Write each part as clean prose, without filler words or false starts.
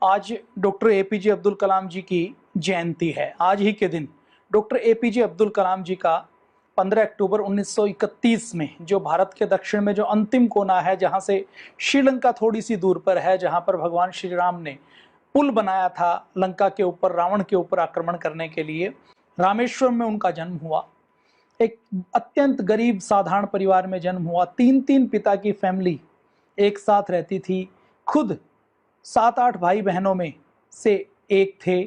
आज doctor APJ Abdul Kalam जी की जयंती है। आज ही के दिन डॉक्टर एपीजे अब्दुल कलाम जी का 15 अक्टूबर 1931 में जो भारत के दक्षिण में जो अंतिम कोना है, जहां से श्रीलंका थोड़ी सी दूर पर है, जहां पर भगवान श्री राम ने पुल बनाया था लंका के ऊपर, रावण के ऊपर आक्रमण करने के लिए, रामेश्वरम में उनका जन्म हुआ। एक अत्यंत गरीब साधारण परिवार में जन्म हुआ। तीन तीन पिता की फैमिली एक साथ रहती थी। खुद 7-8 भाई बहनों में से एक थे।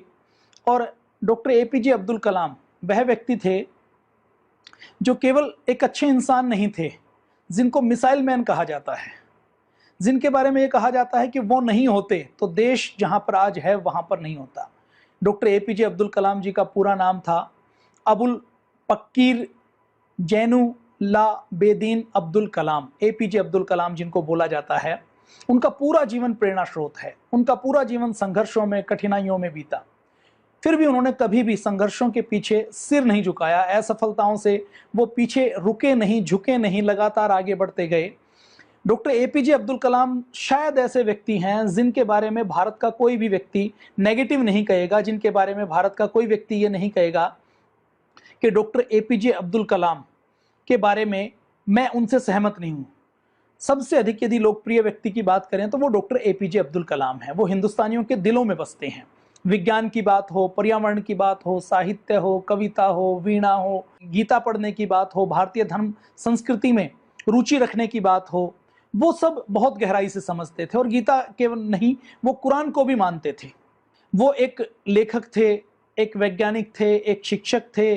और डॉक्टर एपीजे अब्दुल कलाम वह व्यक्ति थे जो केवल एक अच्छे इंसान नहीं थे, जिनको मिसाइल मैन कहा जाता है, जिनके बारे में ये कहा जाता है कि वो नहीं होते तो देश जहां पर आज है वहां पर नहीं होता। डॉक्टर एपीजे अब्दुल कलाम जी का पूरा नाम था अबुल पक्कीर जैनुल्ला बेदीन अब्दुल कलाम। एपीजे अब्दुल कलाम जिनको बोला जाता है, उनका पूरा जीवन प्रेरणा स्रोत है। उनका पूरा जीवन संघर्षों में, कठिनाइयों में बीता। फिर भी उन्होंने कभी भी संघर्षों के पीछे सिर नहीं झुकाया। असफलताओं से वो पीछे रुके नहीं, झुके नहीं, लगातार आगे बढ़ते गए। डॉक्टर एपीजे अब्दुल कलाम शायद ऐसे व्यक्ति हैं जिनके बारे में भारत का कोई भी व्यक्ति नेगेटिव नहीं कहेगा, जिनके बारे में भारत का कोई व्यक्ति ये नहीं कहेगा कि डॉक्टर एपीजे अब्दुल कलाम के बारे में मैं उनसे सहमत नहीं हूं। सबसे अधिक यदि लोकप्रिय व्यक्ति की बात करें तो वो डॉक्टर एपीजे अब्दुल कलाम है। वो हिंदुस्तानियों के दिलों में बसते हैं। विज्ञान की बात हो, पर्यावरण की बात हो, साहित्य हो, कविता हो, वीणा हो, गीता पढ़ने की बात हो, भारतीय धर्म संस्कृति में रुचि रखने की बात हो, वो सब बहुत गहराई से समझते थे। और गीता केवल नहीं, वो कुरान को भी मानते थे। वो एक लेखक थे, एक वैज्ञानिक थे, एक शिक्षक थे,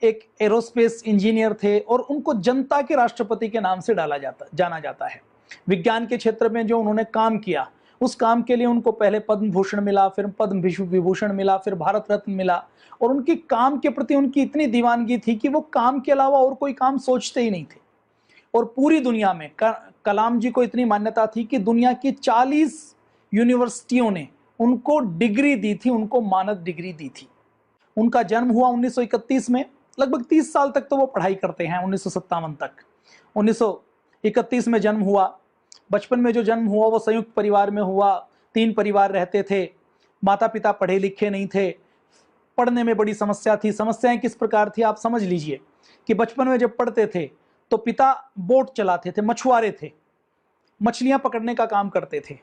एक एरोस्पेस इंजीनियर थे, और उनको जनता के राष्ट्रपति के नाम से जाना जाता है। विज्ञान के क्षेत्र में जो उन्होंने काम किया, उस काम के लिए उनको पहले पद्म भूषण मिला, फिर पद्म विभूषण मिला, फिर भारत रत्न मिला। और उनकी काम के प्रति उनकी इतनी दीवानगी थी कि वो काम के अलावा और कोई काम सोचते ही नहीं थे। और पूरी दुनिया में कलाम जी को इतनी मान्यता थी कि दुनिया की 40 यूनिवर्सिटियों ने उनको डिग्री दी थी, उनको मानद डिग्री दी थी। उनका जन्म हुआ 1931 में। लगभग 30 साल तक तो वो पढ़ाई करते हैं, 1957 तक। 1931 में जन्म हुआ। बचपन में जो जन्म हुआ वो संयुक्त परिवार में हुआ। 3 परिवार रहते थे। माता पिता पढ़े लिखे नहीं थे। पढ़ने में बड़ी समस्या थी। समस्याएं किस प्रकार थी आप समझ लीजिए कि बचपन में जब पढ़ते थे तो पिता बोट चलाते थे, मछुआरे थे, मछलियां पकड़ने का काम करते थे।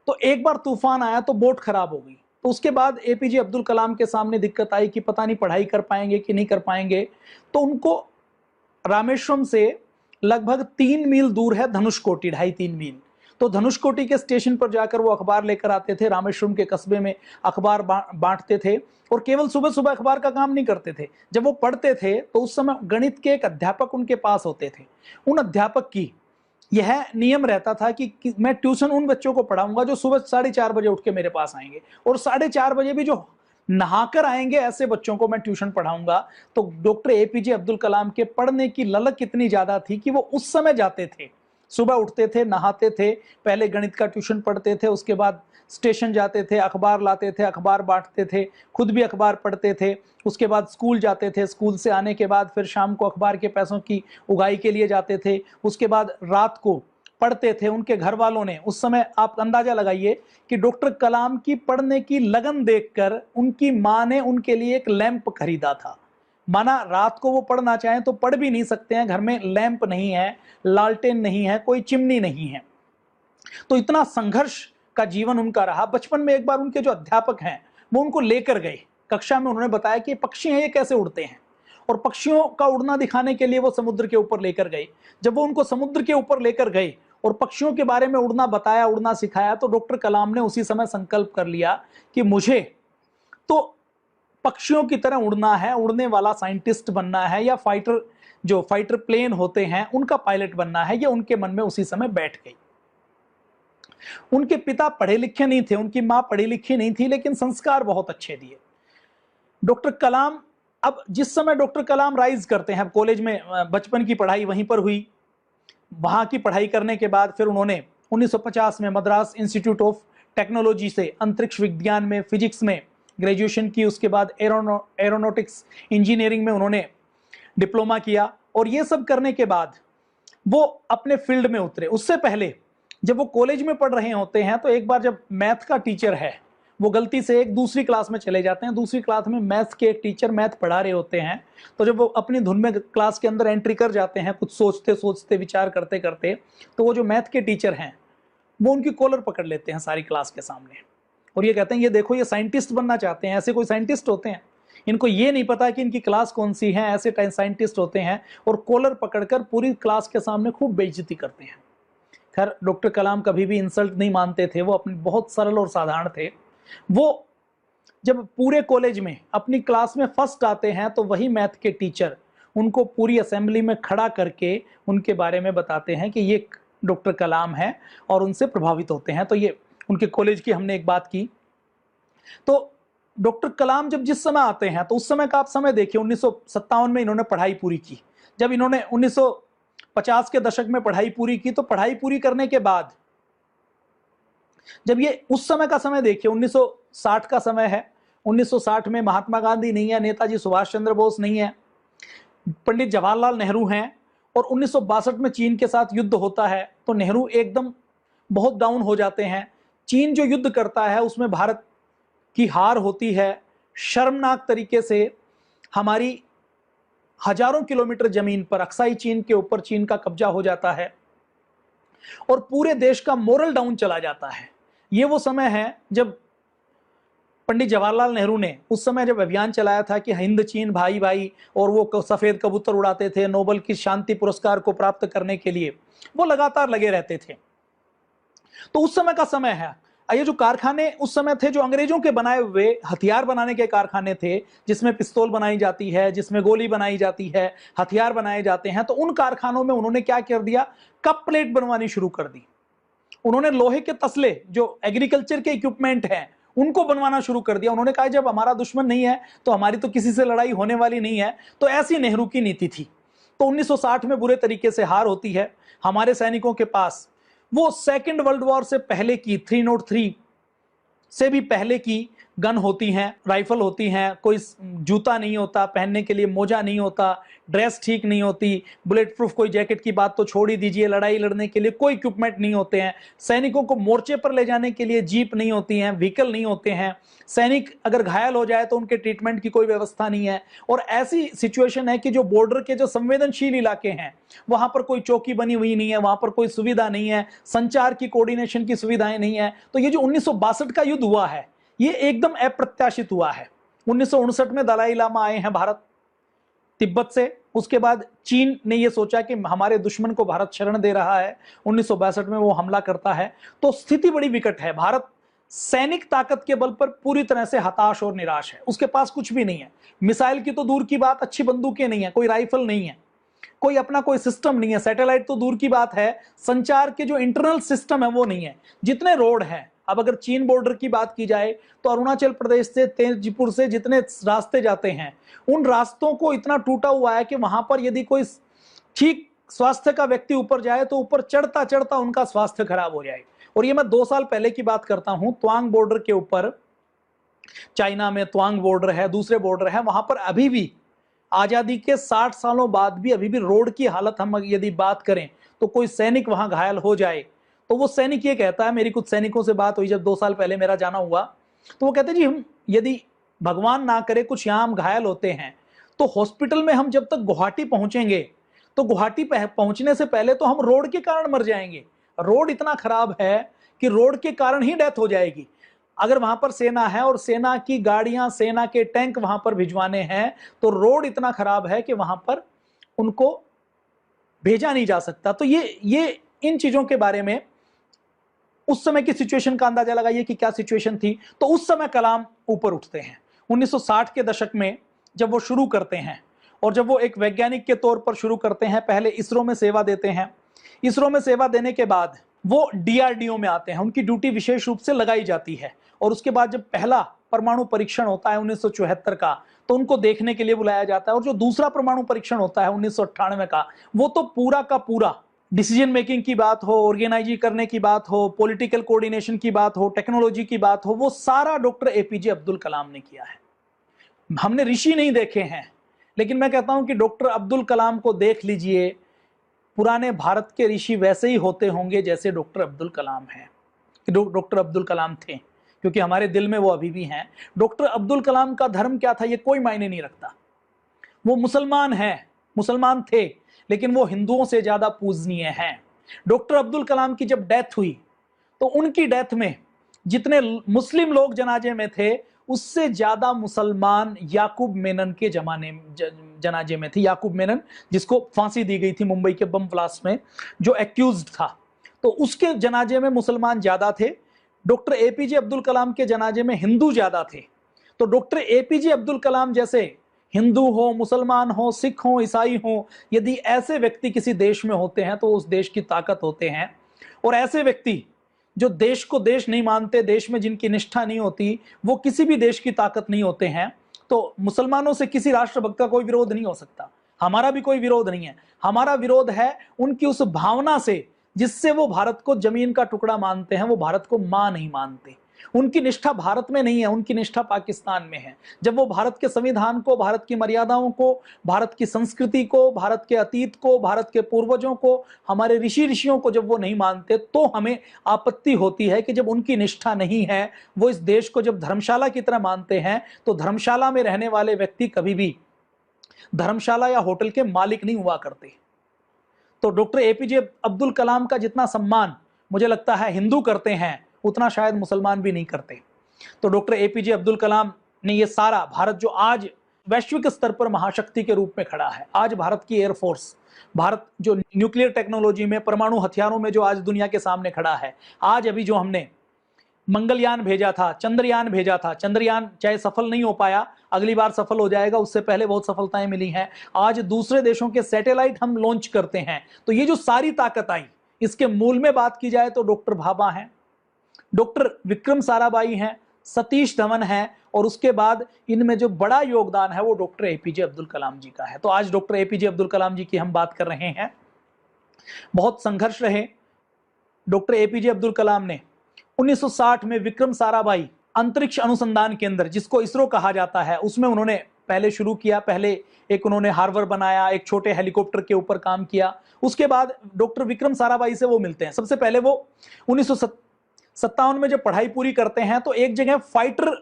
तो एक बार तूफान आया तो बोट खराब हो गई। तो उसके बाद एपीजे अब्दुल कलाम के सामने दिक्कत आई कि पता नहीं पढ़ाई कर पाएंगे कि नहीं कर पाएंगे। तो उनको रामेश्वरम से लगभग 3 मील दूर है धनुषकोटी, 2.5-3 मील। तो धनुषकोटी के स्टेशन पर जाकर वो अखबार लेकर आते थे। रामेश्वरम के कस्बे में अखबार बांटते थे। और केवल सुबह सुबह अखबार का काम नहीं करते थे। जब वो पढ़ते थे तो उस समय गणित के एक अध्यापक उनके पास होते थे। उन अध्यापक की यह नियम रहता था कि मैं ट्यूशन उन बच्चों को पढ़ाऊंगा जो सुबह 4:30 बजे उठ के मेरे पास आएंगे, और 4:30 बजे भी जो नहाकर आएंगे ऐसे बच्चों को मैं ट्यूशन पढ़ाऊंगा। तो डॉक्टर एपीजे अब्दुल कलाम के पढ़ने की ललक इतनी ज्यादा थी कि वो उस समय जाते थे, सुबह उठते थे, नहाते थे, पहले गणित का ट्यूशन पढ़ते थे, उसके बाद स्टेशन जाते थे, अखबार लाते थे, अखबार बांटते थे, खुद भी अखबार पढ़ते थे, उसके बाद स्कूल जाते थे, स्कूल से आने के बाद फिर शाम को अखबार के पैसों की उगाही के लिए जाते थे, उसके बाद रात को पढ़ते थे। उनके घर वालों ने उस समय, आप अंदाजा लगाइए कि डॉक्टर कलाम की पढ़ने की लगन देखकर उनकी मां ने उनके लिए एक लैंप खरीदा था। माना रात को वो पढ़ना चाहें तो पढ़ भी नहीं सकते हैं, घर में लैंप नहीं है, लालटेन नहीं है, कोई चिमनी नहीं है। तो इतना संघर्ष का जीवन उनका रहा। बचपन में एक बार उनके जो अध्यापक हैं वो उनको लेकर गए कक्षा में। उन्होंने बताया कि पक्षी हैं, ये कैसे उड़ते हैं, और पक्षियों का उड़ना दिखाने के लिए वो समुद्र के ऊपर लेकर गए। जब वो उनको समुद्र के ऊपर लेकर गए और पक्षियों के बारे में उड़ना बताया, उड़ना सिखाया, तो डॉक्टर कलाम ने उसी समय संकल्प कर लिया कि मुझे तो पक्षियों की तरह उड़ना है, उड़ने वाला साइंटिस्ट बनना है, या फाइटर प्लेन होते हैं उनका पायलट बनना है। ये उनके मन में उसी समय बैठ गई। उनके पिता पढ़े लिखे नहीं थे, उनकी मां पढ़ी लिखी नहीं थी, लेकिन संस्कार बहुत अच्छे दिए। डॉक्टर कलाम, अब जिस समय डॉक्टर कलाम राइज करते हैं, कॉलेज में बचपन की पढ़ाई वहीं पर हुई। वहां की पढ़ाई करने के बाद फिर उन्होंने 1950 में मद्रास इंस्टीट्यूट ऑफ टेक्नोलॉजी से अंतरिक्ष विज्ञान में, फिजिक्स में ग्रेजुएशन की। उसके बाद एरोनॉटिक्स इंजीनियरिंग में उन्होंने डिप्लोमा किया। और ये सब करने के बाद वो अपने फील्ड में उतरे। उससे पहले जब वो कॉलेज में पढ़ रहे होते हैं तो एक बार जब मैथ का टीचर है वो गलती से एक दूसरी क्लास में चले जाते हैं। दूसरी क्लास में मैथ्स के एक टीचर मैथ पढ़ा रहे होते हैं, तो जब वो अपनी धुन में क्लास के अंदर एंट्री कर जाते हैं, कुछ सोचते सोचते विचार करते करते, तो वो जो मैथ के टीचर हैं वो उनकी कॉलर पकड़ लेते हैं सारी क्लास के सामने, और ये कहते हैं ये देखो ये साइंटिस्ट बनना चाहते हैं। ऐसे कोई साइंटिस्ट होते हैं? इनको ये नहीं पता कि इनकी क्लास कौन सी है। ऐसे साइंटिस्ट होते हैं, और कॉलर पकड़कर पूरी क्लास के सामने खूब बेइज्जती करते हैं। खैर, डॉक्टर कलाम कभी भी इंसल्ट नहीं मानते थे, वो अपने बहुत सरल और साधारण थे। वो जब पूरे कॉलेज में अपनी क्लास में फर्स्ट आते हैं, तो वही मैथ के टीचर उनको पूरी असेंबली में खड़ा करके उनके बारे में बताते हैं कि ये डॉक्टर कलाम है, और उनसे प्रभावित होते हैं। तो ये उनके कॉलेज की हमने एक बात की। तो डॉक्टर कलाम जब जिस समय आते हैं, तो उस समय का आप समय देखिए, 1957 में इन्होंने पढ़ाई पूरी की। जब इन्होंने 1950 के दशक में पढ़ाई पूरी की, तो पढ़ाई पूरी करने के बाद जब ये उस समय का समय देखिए, 1960 का समय है। 1960 में महात्मा गांधी नहीं है, नेताजी सुभाष चंद्र बोस नहीं है, पंडित जवाहरलाल नेहरू हैं, और 1962 में चीन के साथ युद्ध होता है, तो नेहरू एकदम बहुत डाउन हो जाते हैं। चीन जो युद्ध करता है उसमें भारत की हार होती है शर्मनाक तरीके से। हमारी हजारों किलोमीटर जमीन पर, अक्साई चीन के ऊपर, चीन का कब्जा हो जाता है, और पूरे देश का मोरल डाउन चला जाता है। ये वो समय है जब पंडित जवाहरलाल नेहरू ने उस समय जब अभियान चलाया था कि हिंद चीन भाई भाई, और वो सफेद कबूतर उड़ाते थे नोबेल की शांति पुरस्कार को प्राप्त करने के लिए, वो लगातार लगे रहते थे। तो उस समय का समय है। ये जो कारखाने उस समय थे, जो अंग्रेजों के बनाए हुए हथियार बनाने के कारखाने थे, जिसमें पिस्तौल बनाई जाती है, जिसमें गोली बनाई जाती है, हथियार बनाए जाते हैं, तो उन कारखानों में उन्होंने क्या कर दिया, कप प्लेट बनवानी शुरू कर दी। उन्होंने लोहे के तसले, जो एग्रीकल्चर के इक्विपमेंट हैं, उनको बनवाना शुरू कर दिया। उन्होंने कहा जब हमारा दुश्मन नहीं है तो हमारी तो किसी से लड़ाई होने वाली नहीं है। तो ऐसी नेहरू की नीति थी। तो 1960 में बुरे तरीके से हार होती है हमारे सैनिकों के पास। वो सेकेंड वर्ल्ड वॉर से पहले की 303 से भी पहले की गन होती हैं, राइफल होती हैं, कोई जूता नहीं होता पहनने के लिए, मोजा नहीं होता, ड्रेस ठीक नहीं होती, बुलेट प्रूफ कोई जैकेट की बात तो छोड़ ही दीजिए, लड़ाई लड़ने के लिए कोई इक्विपमेंट नहीं होते हैं, सैनिकों को मोर्चे पर ले जाने के लिए जीप नहीं होती हैं, व्हीकल नहीं होते हैं, सैनिक अगर घायल हो जाए तो उनके ट्रीटमेंट की कोई व्यवस्था नहीं है। और ऐसी सिचुएशन है कि जो बॉर्डर के जो संवेदनशील इलाके हैं, वहां पर कोई चौकी बनी हुई नहीं है, वहां पर कोई सुविधा नहीं है, संचार की कोऑर्डिनेशन की सुविधाएं नहीं है। तो ये जो 1962 का युद्ध हुआ है, ये एकदम अप्रत्याशित हुआ है। 1959 में दलाई लामा आए हैं भारत तिब्बत से। उसके बाद चीन ने यह सोचा कि हमारे दुश्मन को भारत शरण दे रहा है, 1962 में वो हमला करता है। तो स्थिति बड़ी विकट है। भारत सैनिक ताकत के बल पर पूरी तरह से हताश और निराश है। उसके पास कुछ भी नहीं है। मिसाइल की तो दूर की बात, अच्छी बंदूकें नहीं है, कोई राइफल नहीं है, कोई अपना कोई सिस्टम नहीं है, सैटेलाइट तो दूर की बात है, संचार के जो इंटरनल सिस्टम है वो नहीं है। जितने रोड हैं, अब अगर चीन बॉर्डर की बात की जाए तो अरुणाचल प्रदेश से, तेजपुर से जितने रास्ते जाते हैं, उन रास्तों को इतना टूटा हुआ है कि वहां पर यदि कोई ठीक स्वास्थ्य का व्यक्ति ऊपर जाए तो ऊपर चढ़ता चढ़ता उनका स्वास्थ्य खराब हो जाए। और ये मैं 2 साल पहले की बात करता हूं, त्वांग बॉर्डर के ऊपर, चाइना में त्वांग बॉर्डर है, दूसरे बॉर्डर है, वहां पर अभी भी आजादी के 60 सालों बाद भी अभी भी रोड की हालत हम यदि बात करें तो कोई सैनिक वहां घायल हो जाए तो वो सैनिक ये कहता है, मेरी कुछ सैनिकों से बात हुई जब 2 साल पहले मेरा जाना हुआ, तो वो कहते जी हम यदि भगवान ना करे कुछ यहाँ हम घायल होते हैं तो हॉस्पिटल में हम जब तक गुवाहाटी पहुंचेंगे तो गुवाहाटी पहुंचने से पहले तो हम रोड के कारण मर जाएंगे। रोड इतना खराब है कि रोड के कारण ही डेथ हो जाएगी। अगर वहां पर सेना है और सेना की गाड़ियां, सेना के टैंक वहां पर भिजवाने हैं तो रोड इतना खराब है कि वहां पर उनको भेजा नहीं जा सकता। तो ये इन चीजों के बारे में उस समय की सिचुएशन का अंदाजा लगाइए कि क्या सिचुएशन थी। तो उस समय कलाम ऊपर उठते हैं 1960 के दशक में जब वो शुरू करते हैं, और जब वो एक वैज्ञानिक के तौर पर शुरू करते हैं, पहले इसरो में सेवा देते हैं। इसरो में सेवा देने के बाद वो डीआरडीओ में आते हैं, उनकी ड्यूटी विशेष रूप से लगाई जाती है। और उसके बाद जब पहला परमाणु परीक्षण होता है 1974 का, तो उनको देखने के लिए बुलाया जाता है। और जो दूसरा परमाणु परीक्षण होता है 1998 का, वो तो पूरा का पूरा डिसीजन मेकिंग की बात हो, ऑर्गेनाइजिंग करने की बात हो, पॉलिटिकल कोऑर्डिनेशन की बात हो, टेक्नोलॉजी की बात हो, वो सारा डॉक्टर एपीजे अब्दुल कलाम ने किया है। हमने ऋषि नहीं देखे हैं, लेकिन मैं कहता हूं कि डॉक्टर अब्दुल कलाम को देख लीजिए, पुराने भारत के ऋषि वैसे ही होते होंगे जैसे डॉक्टर अब्दुल कलाम हैं, डॉक्टर अब्दुल कलाम थे। क्योंकि हमारे दिल में वो अभी भी हैं। डॉक्टर अब्दुल कलाम का धर्म क्या था ये कोई मायने नहीं रखता। वो मुसलमान हैं, मुसलमान थे, लेकिन वो हिंदुओं से ज्यादा पूजनीय हैं। डॉक्टर अब्दुल कलाम की जब डेथ हुई तो उनकी डेथ में जितने मुस्लिम लोग जनाजे में थे उससे ज्यादा मुसलमान याकूब मेनन के जनाजे में थे। याकूब मेनन जिसको फांसी दी गई थी मुंबई के बम ब्लास्ट में, जो एक्यूज्ड था, तो उसके जनाजे में मुसलमान ज्यादा थे। डॉक्टर एपीजे अब्दुल कलाम के जनाजे में हिंदू ज्यादा थे। तो डॉक्टर एपीजे अब्दुल कलाम जैसे हिंदू हो, मुसलमान हो, सिख हो, ईसाई हो, यदि ऐसे व्यक्ति किसी देश में होते हैं तो उस देश की ताकत होते हैं। और ऐसे व्यक्ति जो देश को देश नहीं मानते, देश में जिनकी निष्ठा नहीं होती, वो किसी भी देश की ताकत नहीं होते हैं। तो मुसलमानों से किसी राष्ट्रभक्त का कोई विरोध नहीं हो सकता। हमारा भी कोई विरोध नहीं है। हमारा विरोध है उनकी उस भावना से जिससे वो भारत को जमीन का टुकड़ा मानते हैं, वो भारत को मां नहीं मानते। उनकी निष्ठा भारत में नहीं है, उनकी निष्ठा पाकिस्तान में है। जब वो भारत के संविधान को, भारत की मर्यादाओं को, भारत की संस्कृति को, भारत के अतीत को, भारत के पूर्वजों को, हमारे ऋषियों को जब वो नहीं मानते तो हमें आपत्ति होती है कि जब उनकी निष्ठा नहीं है, वो इस देश को जब धर्मशाला की तरह मानते हैं, तो धर्मशाला में रहने वाले व्यक्ति कभी भी धर्मशाला या होटल के मालिक नहीं हुआ करते। तो डॉक्टर एपीजे अब्दुल कलाम का जितना सम्मान मुझे लगता है हिंदू करते हैं, उतना शायद मुसलमान भी नहीं करते। तो डॉक्टर एपीजे अब्दुल कलाम ने ये सारा भारत जो आज वैश्विक स्तर पर महाशक्ति के रूप में खड़ा है, आज भारत की एयरफोर्स, भारत जो न्यूक्लियर टेक्नोलॉजी में, परमाणु हथियारों में जो आज दुनिया के सामने खड़ा है, आज अभी जो हमने मंगलयान भेजा था, चंद्रयान भेजा था, चंद्रयान चाहे सफल नहीं हो पाया, अगली बार सफल हो जाएगा, उससे पहले बहुत सफलताएं मिली हैं। आज दूसरे देशों के सैटेलाइट हम लॉन्च करते हैं। तो ये जो सारी ताकत आई, इसके मूल में बात की जाए तो डॉक्टर भाभा हैं, डॉक्टर विक्रम साराभाई हैं, सतीश धवन हैं, और उसके बाद इनमें जो बड़ा योगदान है वो डॉक्टर एपीजे अब्दुल कलाम जी का है। तो आज डॉक्टर एपीजे अब्दुल कलाम जी की हम बात कर रहे हैं। बहुत संघर्ष रहे। डॉक्टर एपीजे अब्दुल कलाम ने 1960 में विक्रम साराभाई अंतरिक्ष अनुसंधान केंद्र, जिसको इसरो कहा जाता है, उसमें उन्होंने पहले शुरू किया। पहले एक उन्होंने हार्बर बनाया, एक छोटे हेलीकॉप्टर के ऊपर काम किया। उसके बाद डॉक्टर विक्रम साराभाई से वो मिलते हैं। सबसे पहले वो 1957 में जब पढ़ाई पूरी करते हैं तो एक जगह फाइटर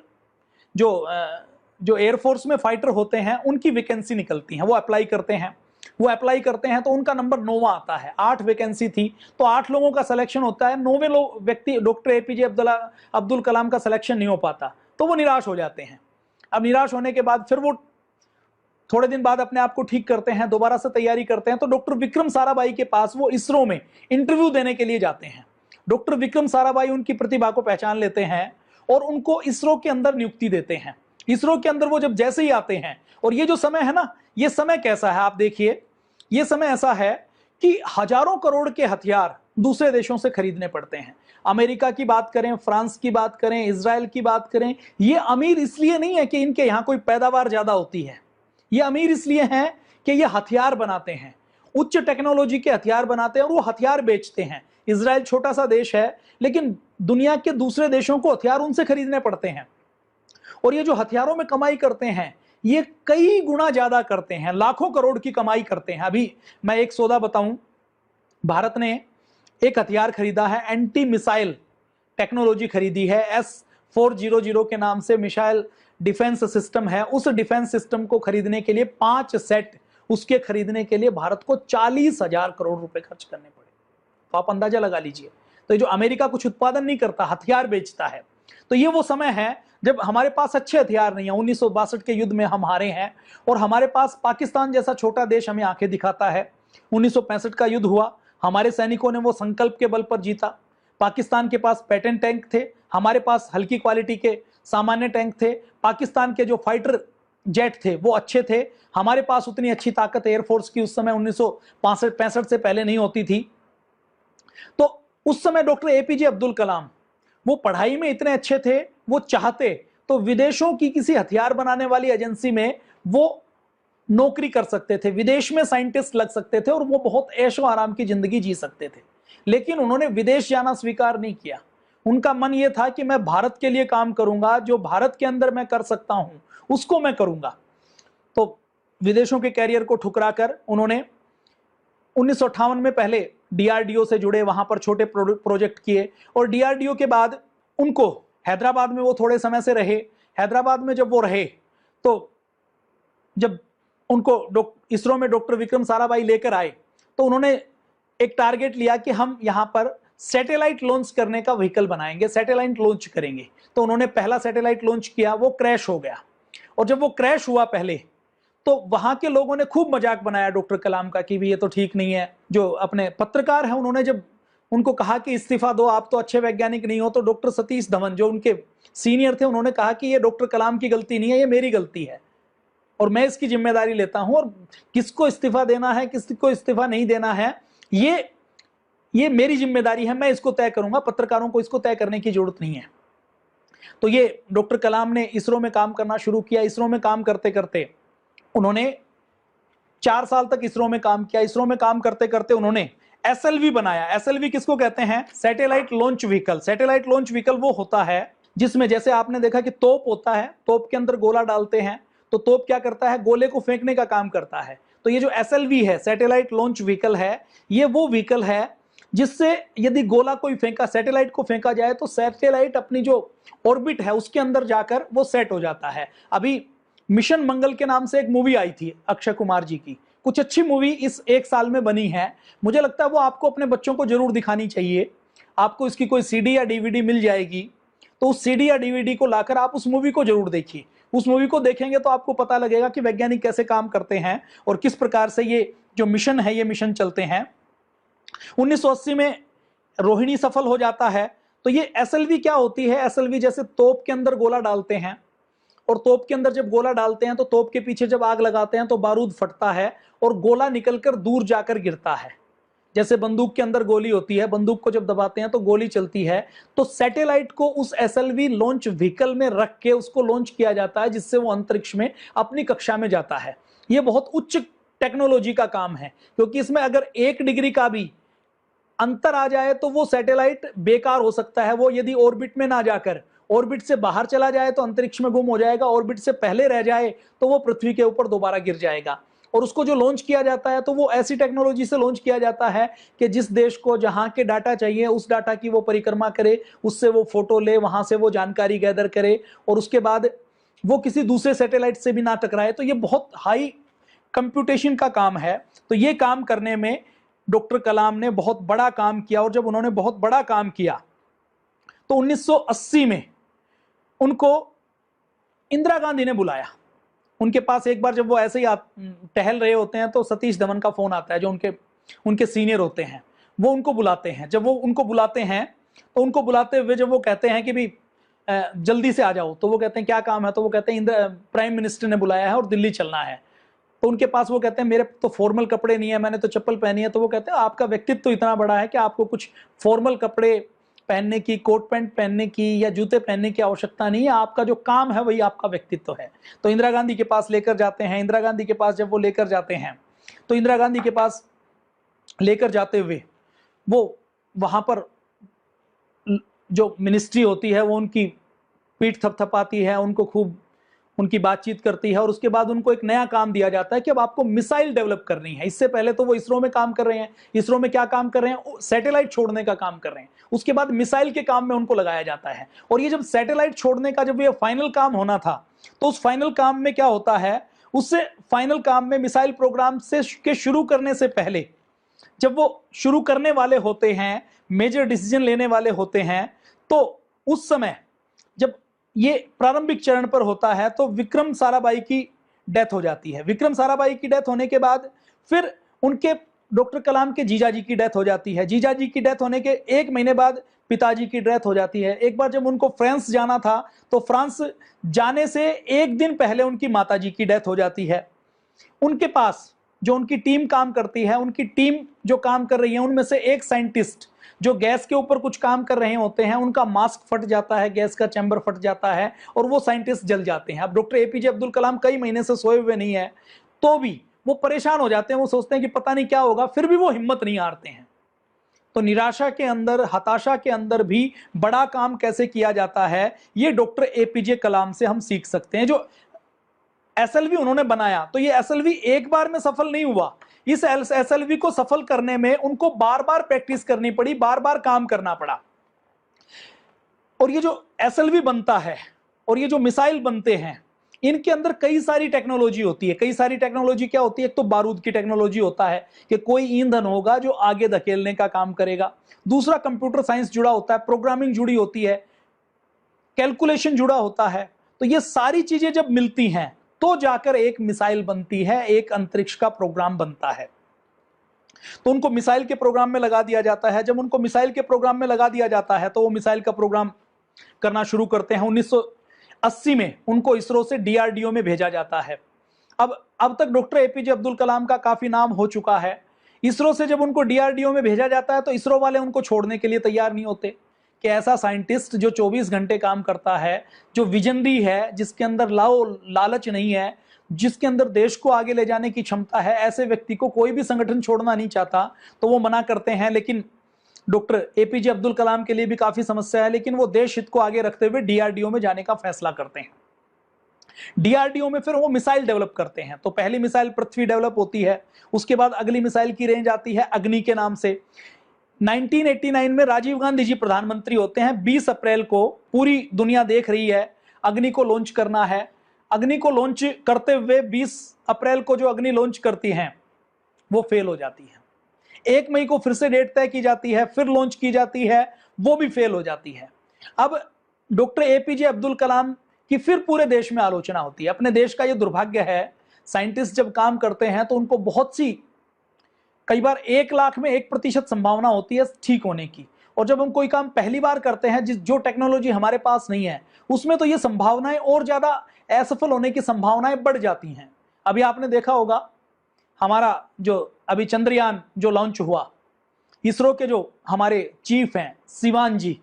जो एयरफोर्स में फाइटर होते हैं उनकी वैकेंसी निकलती है, वो अप्लाई करते हैं। वो अप्लाई करते हैं तो उनका नंबर 9वां आता है। 8 वैकेंसी थी तो 8 लोगों का सिलेक्शन होता है। 9वें व्यक्ति डॉक्टर एपीजे अब्दुल कलाम का सिलेक्शन नहीं हो पाता, तो वो निराश हो जाते हैं। अब निराश होने के बाद फिर वो थोड़े दिन बाद अपने आप को ठीक करते हैं, दोबारा से तैयारी करते हैं। तो डॉक्टर विक्रम साराभाई के पास वो इसरो में इंटरव्यू देने के लिए जाते हैं। डॉक्टर विक्रम साराभाई उनकी प्रतिभा को पहचान लेते हैं और उनको इसरो के अंदर नियुक्ति देते हैं। इसरो के अंदर वो जब जैसे ही आते हैं, और ये जो समय है ना, ये समय कैसा है आप देखिए, ये समय ऐसा है कि हजारों करोड़ के हथियार दूसरे देशों से खरीदने पड़ते हैं। अमेरिका की बात करें, फ्रांस की बात करें, इजराइल की बात करें, ये अमीर इसलिए नहीं है कि इनके यहां कोई पैदावार ज्यादा होती है, ये अमीर इसलिए हैं कि ये हथियार बनाते हैं, उच्च टेक्नोलॉजी के हथियार बनाते हैं और वो हथियार बेचते हैं। इजराइल छोटा सा देश है, लेकिन दुनिया के दूसरे देशों को हथियार उनसे खरीदने पड़ते हैं, और ये जो हथियारों में कमाई करते हैं ये कई गुना ज्यादा करते हैं, लाखों करोड़ की कमाई करते हैं। अभी मैं एक सौदा बताऊं, भारत ने एक हथियार खरीदा है, एंटी मिसाइल टेक्नोलॉजी खरीदी है, S-400 के नाम से मिसाइल डिफेंस सिस्टम है। उस डिफेंस सिस्टम को खरीदने के लिए 5 सेट उसके खरीदने के लिए भारत को 40,000 करोड़ रुपए खर्च करने पड़े। तो आप अंदाजा लगा लीजिए। तो जो अमेरिका कुछ उत्पादन नहीं करता, हथियार बेचता है। तो ये वो समय है जब हमारे पास अच्छे हथियार नहीं है। 1962 के युद्ध में हम हारे हैं और हमारे पास पाकिस्तान जैसा छोटा देश हमें आंखें दिखाता है। 1965 का युद्ध हुआ, हमारे सैनिकों ने वो संकल्प के बल पर जीता। पाकिस्तान के पास पैटर्न टैंक थे, हमारे पास हल्की क्वालिटी के सामान्य टैंक थे। पाकिस्तान के जो फाइटर जेट थे वो अच्छे थे, हमारे पास उतनी अच्छी ताकत एयरफोर्स की उस समय 1965 से पहले नहीं होती थी। तो उस समय डॉक्टर एपीजे अब्दुल कलाम वो पढ़ाई में इतने अच्छे थे, वो चाहते तो विदेशों की किसी हथियार बनाने वाली एजेंसी में वो नौकरी कर सकते थे, विदेश में साइंटिस्ट लग सकते थे और वो बहुत ऐशो आराम की जिंदगी जी सकते थे। लेकिन उन्होंने विदेश जाना स्वीकार नहीं किया। उनका मन ये था कि मैं भारत के लिए काम करूंगा, जो भारत के अंदर मैं कर सकता हूं उसको मैं करूंगा। तो विदेशों के कैरियर को ठुकरा कर उन्होंने 1958 में पहले डीआरडीओ से जुड़े, वहां पर छोटे प्रोजेक्ट किए और डीआरडीओ के बाद उनको हैदराबाद में वो थोड़े समय से रहे। हैदराबाद में जब वो रहे तो जब उनको इसरो में डॉक्टर विक्रम साराभाई लेकर आए तो उन्होंने एक टारगेट लिया कि हम यहां पर सैटेलाइट लॉन्च करने का व्हीकल बनाएंगे, सैटेलाइट लॉन्च करेंगे। तो उन्होंने पहला सैटेलाइट लॉन्च किया, वो क्रैश हो गया। और जब वो क्रैश हुआ पहले, तो वहां के लोगों ने खूब मजाक बनाया डॉक्टर कलाम का कि भी ये तो ठीक नहीं है। जो अपने पत्रकार हैं उन्होंने जब उनको कहा कि इस्तीफा दो, आप तो अच्छे वैज्ञानिक नहीं हो, तो डॉक्टर सतीश धवन जो उनके सीनियर थे उन्होंने कहा कि ये डॉक्टर कलाम की गलती नहीं है, ये मेरी गलती है और मैं इसकी जिम्मेदारी लेता हूं। और किसको इस्तीफा देना है, किसको इस्तीफा नहीं देना है, ये मेरी जिम्मेदारी है, मैं इसको तय करूंगा, पत्रकारों को इसको तय करने की जरूरत नहीं है। तो ये डॉक्टर कलाम ने इसरो में काम करना शुरू किया। इसरो में काम करते करते उन्होंने 4 साल तक इसरो में काम किया। इसरो में काम करते करते उन्होंने एसएलवी बनाया। एसएलवी किसको कहते हैं? Satellite launch vehicle. Satellite launch vehicle वो होता है जिसमें जैसे आपने देखा कि तोप होता है, तोप के अंदर गोला डालते हैं, तो तोप क्या करता है? गोले को फेंकने का काम करता है। तो ये जो एसएलवी है, सैटेलाइट लॉन्च व्हीकल है, ये वो व्हीकल है जिससे यदि गोला कोई फेंका, सैटेलाइट को फेंका जाए तो सैटेलाइट अपनी जो ऑर्बिट है उसके अंदर जाकर वो सेट हो जाता है। अभी मिशन मंगल के नाम से एक मूवी आई थी अक्षय कुमार जी की, कुछ अच्छी मूवी इस 1 साल में बनी है। मुझे लगता है वो आपको अपने बच्चों को जरूर दिखानी चाहिए। आपको इसकी कोई सीडी या डीवीडी मिल जाएगी, तो उस सीडी या डीवीडी को लाकर आप उस मूवी को जरूर देखिए। उस मूवी को देखेंगे तो आपको पता लगेगा कि वैज्ञानिक कैसे काम करते हैं और किस प्रकार से ये जो मिशन है, ये मिशन चलते हैं। 1980 में रोहिणी सफल हो जाता है। तो ये एसएलवी क्या होती है? एसएलवी जैसे तोप के अंदर गोला डालते हैं और तोप के अंदर जब गोला डालते हैं तो तोप के पीछे जब आग लगाते हैं तो बारूद फटता है और गोला निकलकर दूर जाकर गिरता है। जैसे बंदूक के अंदर गोली होती है, बंदूक को जब दबाते हैं तो गोली चलती है। तो सैटेलाइट को उस एसएलवी लॉन्च व्हीकल में रख के उसको लॉन्च किया जाता है, जिससे वो अंतरिक्ष में अपनी कक्षा में जाता है। ये बहुत उच्च टेक्नोलॉजी का काम है, क्योंकि इसमें अगर 1 डिग्री का भी अंतर आ जाए तो वो सैटेलाइट बेकार हो सकता है। वो यदि ऑर्बिट में ना जाकर ऑर्बिट से बाहर चला जाए तो अंतरिक्ष में गुम हो जाएगा, ऑर्बिट से पहले रह जाए तो वो पृथ्वी के ऊपर दोबारा गिर जाएगा। और उसको जो लॉन्च किया जाता है तो वो ऐसी टेक्नोलॉजी से लॉन्च किया जाता है कि जिस देश को जहां के डाटा चाहिए उस डाटा की वो परिक्रमा करे, उससे वो फोटो ले, वहां से वो जानकारी गैदर करे और उसके बाद वो किसी दूसरे सैटेलाइट से भी ना टकराए। तो ये बहुत हाई कंप्यूटेशन का काम है। तो ये काम करने में डॉक्टर कलाम ने बहुत बड़ा काम किया। और जब उन्होंने बहुत बड़ा काम किया तो 1980 में उनको इंदिरा गांधी ने बुलाया उनके पास। एक बार जब वो ऐसे ही टहल रहे होते हैं तो सतीश धवन का फोन आता है, जो उनके सीनियर होते हैं, वो उनको बुलाते हैं। जब वो उनको बुलाते हैं तो उनको बुलाते हुए जब वो कहते हैं कि भी जल्दी से आ जाओ, तो वो कहते हैं क्या काम है? तो वो कहते हैं प्राइम मिनिस्टर ने बुलाया है और दिल्ली चलना है। तो उनके पास वो कहते हैं मेरे तो फॉर्मल कपड़े नहीं है, मैंने तो चप्पल पहनी है। तो वो कहते हैं आपका व्यक्तित्व तो इतना बड़ा है कि आपको कुछ फॉर्मल कपड़े पहनने की, कोट पैंट पहनने की या जूते पहनने की आवश्यकता नहीं है, आपका जो काम है वही आपका व्यक्तित्व है। तो इंदिरा गांधी के पास लेकर जाते हैं। इंदिरा गांधी के पास जब वो लेकर जाते हैं तो इंदिरा गांधी के पास लेकर जाते हुए वो वहां पर जो मिनिस्ट्री होती है वो उनकी पीठ थपथपाती है, उनको खूब उनकी बातचीत करती है और उसके बाद उनको एक नया काम दिया जाता है कि अब आपको मिसाइल डेवलप करनी है। इससे पहले तो वो इसरो में काम कर रहे हैं। इसरो में क्या काम कर रहे हैं? सैटेलाइट छोड़ने का काम कर रहे हैं। उसके बाद मिसाइल के काम में उनको लगाया जाता है। और ये जब सैटेलाइट छोड़ने का जब ये फाइनल काम होना था तो उस फाइनल काम में क्या होता है? उससे फाइनल काम में मिसाइल प्रोग्राम से के शुरू करने से पहले जब वो शुरू करने वाले होते हैं, मेजर डिसीजन लेने वाले होते हैं, तो उस समय जब ये प्रारंभिक चरण पर होता है तो विक्रम साराभाई की डेथ हो जाती है। विक्रम साराभाई की डेथ होने के बाद फिर उनके डॉक्टर कलाम के जीजा जी की डेथ हो जाती है। जीजा जी की डेथ होने के 1 महीने बाद पिताजी की डेथ हो जाती है। एक बार जब उनको फ्रांस जाना था तो फ्रांस जाने से 1 दिन पहले उनकी माताजी की डेथ हो जाती है। उनके पास जो उनकी टीम काम करती है, उनकी टीम जो काम कर रही है उनमें से एक साइंटिस्ट जो गैस के ऊपर कुछ काम कर रहे होते हैं, उनका मास्क फट जाता है, गैस का चैम्बर फट जाता है और वो साइंटिस्ट जल जाते हैं। अब डॉक्टर एपीजे अब्दुल कलाम कई महीने से सोए हुए नहीं है, तो भी वो परेशान हो जाते हैं। वो सोचते हैं कि पता नहीं क्या होगा, फिर भी वो हिम्मत नहीं हारते हैं। तो निराशा के अंदर, हताशा के अंदर भी बड़ा काम कैसे किया जाता है, ये डॉक्टर एपीजे कलाम से हम सीख सकते हैं। जो एसएलवी उन्होंने बनाया, तो ये एसएलवी एक बार में सफल नहीं हुआ। इस एसएलवी को सफल करने में उनको बार बार प्रैक्टिस करनी पड़ी, बार बार काम करना पड़ा। और ये जो SLV बनता है और ये जो मिसाइल बनते हैं, इनके अंदर कई सारी टेक्नोलॉजी होती है। कई सारी टेक्नोलॉजी क्या होती है? एक तो बारूद की टेक्नोलॉजी होता है कि कोई ईंधन होगा जो आगे धकेलने का काम करेगा। दूसरा कंप्यूटर साइंस जुड़ा होता है, प्रोग्रामिंग जुड़ी होती है, कैलकुलेशन जुड़ा होता है। तो ये सारी चीजें जब मिलती हैं तो जाकर एक मिसाइल बनती है, एक अंतरिक्ष का प्रोग्राम बनता है। तो उनको मिसाइल के प्रोग्राम में लगा दिया जाता है। जब उनको मिसाइल के प्रोग्राम में लगा दिया जाता है तो वो मिसाइल का प्रोग्राम करना शुरू करते हैं। 1980 में उनको इसरो से DRDO में भेजा जाता है। अब तक डॉक्टर APJ अब्दुल कलाम का काफी नाम हो चुका है। इसरो से जब उनको DRDO में भेजा जाता है तो इसरो वाले उनको छोड़ने के लिए तैयार नहीं होते कि ऐसा साइंटिस्ट जो 24 घंटे काम करता है, जो विजनरी है, जिसके अंदर लालच नहीं है, जिसके अंदर देश को आगे ले जाने की क्षमता है, ऐसे व्यक्ति को कोई भी संगठन छोड़ना नहीं चाहता। तो वो मना करते हैं। लेकिन डॉक्टर APJ अब्दुल कलाम के लिए भी काफी समस्या है, लेकिन वो देश हित को आगे रखते हुए DRDO में जाने का फैसला करते हैं। DRDO में फिर वो मिसाइल डेवलप करते हैं। तो पहली मिसाइल पृथ्वी डेवलप होती है, उसके बाद अगली मिसाइल की रेंज आती है अग्नि के नाम से। 1989 में राजीव गांधी जी प्रधानमंत्री होते हैं। 20 अप्रैल को पूरी दुनिया देख रही है, अग्नि को लॉन्च करना है। अग्नि को लॉन्च करते हुए 20 अप्रैल को जो अग्नि लॉन्च करती हैं वो फेल हो जाती है। 1 मई को फिर से डेट तय की जाती है, फिर लॉन्च की जाती है, वो भी फेल हो जाती है। अब डॉक्टर APJ अब्दुल कलाम की फिर पूरे देश में आलोचना होती है। अपने देश का ये दुर्भाग्य है, साइंटिस्ट जब काम करते हैं तो उनको बहुत सी, कई बार 1 लाख में 1% संभावना होती है ठीक होने की। और जब हम कोई काम पहली बार करते हैं, जो टेक्नोलॉजी हमारे पास नहीं है, उसमें तो ये संभावनाएं और ज्यादा असफल होने की संभावनाएं बढ़ जाती हैं। अभी आपने देखा होगा हमारा जो अभी चंद्रयान जो लॉन्च हुआ, इसरो के जो हमारे चीफ हैं सिवान जी,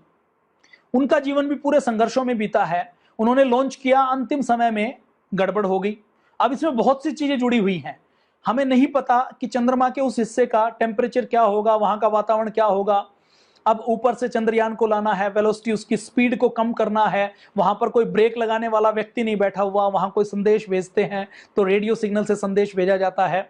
उनका जीवन भी पूरे संघर्षों में बीता है। उन्होंने लॉन्च किया, अंतिम समय में गड़बड़ हो गई। अब इसमें बहुत सी चीजें जुड़ी हुई हैं। हमें नहीं पता कि चंद्रमा के उस हिस्से का टेम्परेचर क्या होगा, वहां का वातावरण क्या होगा। अब ऊपर से चंद्रयान को लाना है, वेलोसिटी, उसकी स्पीड को कम करना है, वहां पर कोई ब्रेक लगाने वाला व्यक्ति नहीं बैठा हुआ, वहां कोई संदेश भेजते हैं तो रेडियो सिग्नल से संदेश भेजा जाता है।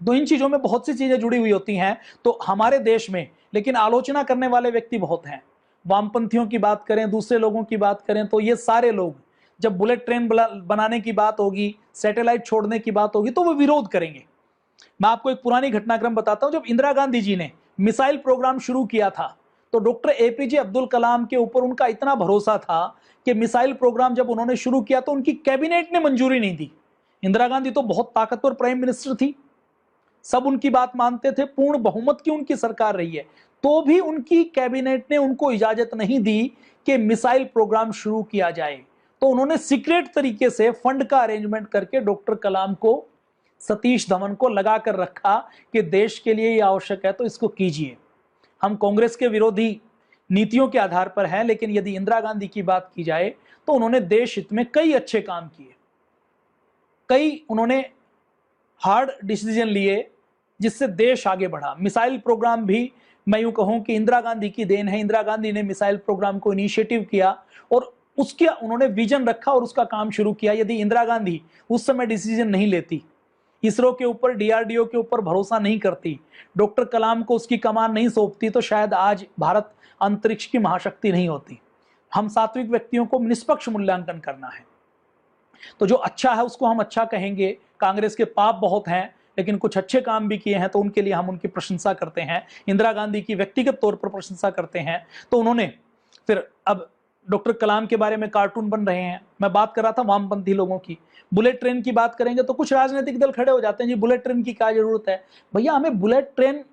तो इन चीजों में बहुत सी चीजें जुड़ी हुई होती हैं। तो हमारे देश में लेकिन आलोचना करने वाले व्यक्ति बहुत हैं। वामपंथियों की बात करें, दूसरे लोगों की बात करें, तो ये सारे लोग जब बुलेट ट्रेन बनाने की बात होगी, सैटेलाइट छोड़ने की बात होगी, तो वो विरोध करेंगे। मैं आपको एक पुरानी घटनाक्रम बताता हूं। जब इंदिरा गांधी जी ने मिसाइल प्रोग्राम शुरू किया था तो डॉक्टर APJ अब्दुल कलाम के ऊपर उनका इतना भरोसा था कि मिसाइल प्रोग्राम जब उन्होंने शुरू किया तो उनकी कैबिनेट ने मंजूरी नहीं दी। इंदिरा गांधी तो बहुत ताकतवर प्राइम मिनिस्टर थी, सब उनकी बात मानते थे, पूर्ण बहुमत की उनकी सरकार रही है, तो भी उनकी कैबिनेट ने उनको इजाजत नहीं दी कि मिसाइल प्रोग्राम शुरू किया जाए। तो उन्होंने सीक्रेट तरीके से फंड का अरेंजमेंट करके डॉक्टर कलाम को, सतीश धवन को लगा कर रखा कि देश के लिए यह आवश्यक है तो इसको कीजिए। हम कांग्रेस के विरोधी नीतियों के आधार पर हैं, लेकिन यदि इंदिरा गांधी की बात की जाए तो उन्होंने देश हित में कई अच्छे काम किए, कई उन्होंने हार्ड डिसीजन लिए जिससे देश आगे बढ़ा। मिसाइल प्रोग्राम भी मैं यूं कहूं कि इंदिरा गांधी की देन है। इंदिरा गांधी ने मिसाइल प्रोग्राम को इनिशिएटिव किया और उसके उन्होंने विजन रखा और उसका काम शुरू किया। यदि इंदिरा गांधी उस समय डिसीजन नहीं लेती, इसरो के ऊपर, DRDO के ऊपर भरोसा नहीं करती, डॉक्टर कलाम को उसकी कमान नहीं सौंपती, तो शायद आज भारत अंतरिक्ष की महाशक्ति नहीं होती। हम सात्विक व्यक्तियों को निष्पक्ष मूल्यांकन करना है, तो जो अच्छा है उसको हम अच्छा कहेंगे। कांग्रेस के पाप बहुत हैं, लेकिन कुछ अच्छे काम भी किए हैं तो उनके लिए हम उनकी प्रशंसा करते हैं। इंदिरा गांधी की व्यक्तिगत तौर पर प्रशंसा करते हैं। तो उन्होंने फिर, अब डॉक्टर कलाम के बारे में कार्टून बन रहे हैं। मैं बात कर रहा था वामपंथी लोगों की। बुलेट ट्रेन की बात करेंगे तो कुछ राजनीतिक दल खड़े हो जाते हैं, जी बुलेट ट्रेन की क्या जरूरत है। भैया, हमें बुलेट ट्रेन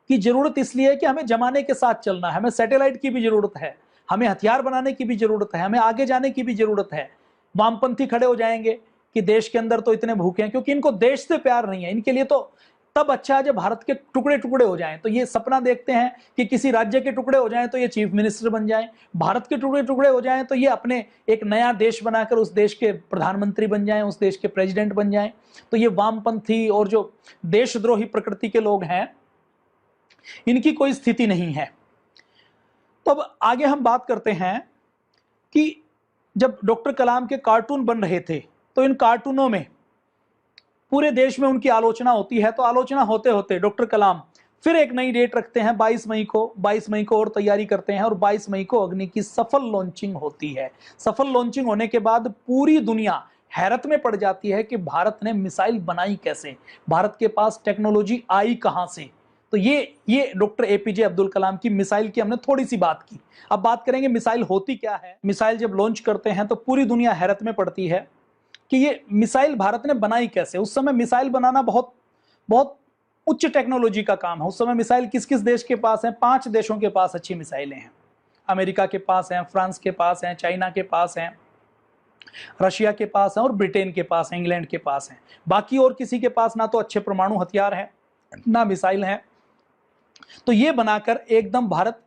की जरूरत इसलिए है कि हमें जमाने के साथ चलना है, हमें सैटेलाइट की भी जरूरत है, हमें हथियार बनाने की भी जरूरत है, हमें आगे जाने की भी जरूरत है। वामपंथी खड़े हो जाएंगे कि देश के अंदर तो इतने भूखे हैं, क्योंकि इनको देश से प्यार नहीं है। इनके लिए तो तब अच्छा है जब भारत के टुकड़े टुकड़े हो जाएं। तो ये सपना देखते हैं कि किसी राज्य के टुकड़े हो जाएं तो ये चीफ मिनिस्टर बन जाएं, भारत के टुकड़े टुकड़े हो जाएं तो ये अपने एक नया देश बनाकर उस देश के प्रधानमंत्री बन जाएं, उस देश के प्रेसिडेंट बन जाएं। तो ये वामपंथी और जो देशद्रोही प्रकृति के लोग हैं, इनकी कोई स्थिति नहीं है। तो अब आगे हम बात करते हैं कि जब डॉक्टर कलाम के कार्टून बन रहे थे तो इन कार्टूनों में पूरे देश में उनकी आलोचना होती है। तो आलोचना होते होते डॉक्टर कलाम फिर एक नई डेट रखते हैं 22 मई को, 22 मई को और तैयारी करते हैं और 22 मई को अग्नि की सफल लॉन्चिंग होती है। सफल लॉन्चिंग होने के बाद पूरी दुनिया हैरत में पड़ जाती है कि भारत ने मिसाइल बनाई कैसे, भारत के पास टेक्नोलॉजी आई कहां से। तो ये डॉक्टर एपीजे अब्दुल कलाम की मिसाइल की हमने थोड़ी सी बात की। अब बात करेंगे मिसाइल होती क्या है। मिसाइल जब लॉन्च करते हैं तो पूरी दुनिया हैरत में पड़ती है कि ये मिसाइल भारत ने बनाई कैसे। उस समय मिसाइल बनाना बहुत बहुत उच्च टेक्नोलॉजी का काम है। उस समय मिसाइल किस किस देश के पास है? 5 देशों के पास अच्छी मिसाइलें हैं। अमेरिका के पास हैं, फ्रांस के पास हैं, चाइना के पास हैं, रशिया के पास है और ब्रिटेन के पास है, इंग्लैंड के पास है। बाकी और किसी के पास ना तो अच्छे परमाणु हथियार है ना मिसाइल है। तो ये बनाकर एकदम भारत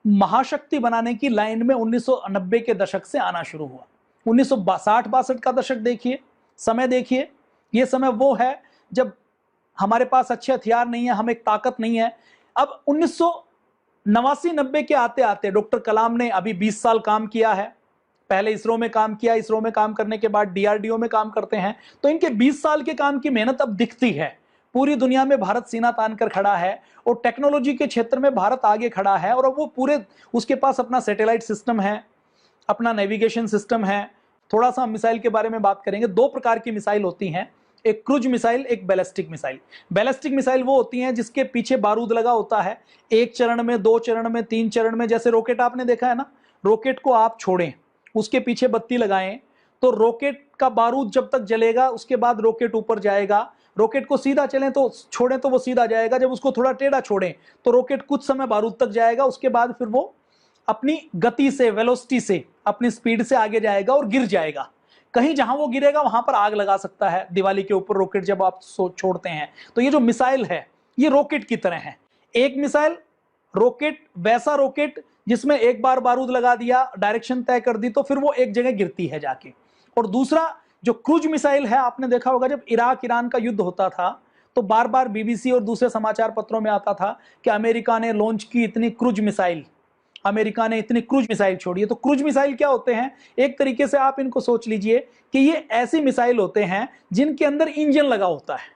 महाशक्ति बनाने की लाइन में 1990 के दशक से आना शुरू हुआ। 1960-62 का दशक देखिए, समय देखिए, ये समय वो है जब हमारे पास अच्छे हथियार नहीं है, हम एक ताकत नहीं है। अब 1989-90 के आते आते डॉक्टर कलाम ने अभी 20 साल काम किया है। पहले इसरो में काम किया, इसरो में काम करने के बाद डीआरडीओ में काम करते हैं। तो इनके 20 साल के काम की मेहनत अब दिखती है। पूरी दुनिया में भारत सीना तान कर खड़ा है और टेक्नोलॉजी के क्षेत्र में भारत आगे खड़ा है। और अब वो पूरे, उसके पास अपना सैटेलाइट सिस्टम है, अपना नेविगेशन सिस्टम है। थोड़ा सा हम मिसाइल के बारे में बात करेंगे। 2 प्रकार की मिसाइल होती हैं, एक क्रूज मिसाइल, एक बैलिस्टिक मिसाइल। बैलिस्टिक मिसाइल वो होती हैं जिसके पीछे बारूद लगा होता है, 1 चरण में, 2 चरण में, 3 चरण में। जैसे रॉकेट आपने देखा है ना, रॉकेट को आप छोड़ें, उसके पीछे बत्ती लगाएं तो रॉकेट का बारूद जब तक जलेगा उसके बाद रॉकेट ऊपर जाएगा। रॉकेट को सीधा चलें तो छोड़ें तो वो सीधा जाएगा, जब उसको थोड़ा टेढ़ा छोड़ें तो रॉकेट कुछ समय बारूद तक जाएगा। उसके बाद फिर वो अपनी गति से, वेलोसिटी से, अपनी स्पीड से आगे जाएगा और गिर जाएगा। कहीं जहां वो गिरेगा वहां पर आग लगा सकता है। दिवाली के ऊपर रॉकेट जब आप छोड़ते हैं तो ये जो मिसाइल है ये रॉकेट की तरह है। एक मिसाइल रॉकेट, वैसा रॉकेट जिसमें एक बार बारूद लगा दिया, डायरेक्शन तय कर दी तो फिर वो एक जगह गिरती है जाके। और दूसरा जो क्रूज मिसाइल है, आपने देखा होगा जब इराक ईरान का युद्ध होता था तो बार बार बीबीसी और दूसरे समाचार पत्रों में आता था कि अमेरिका ने लॉन्च की इतनी क्रूज मिसाइल, अमेरिका ने इतनी क्रूज मिसाइल छोड़ी है। तो क्रूज मिसाइल क्या होते हैं? एक तरीके से आप इनको सोच लीजिए कि ये ऐसी मिसाइल होते हैं जिनके अंदर इंजन लगा होता है।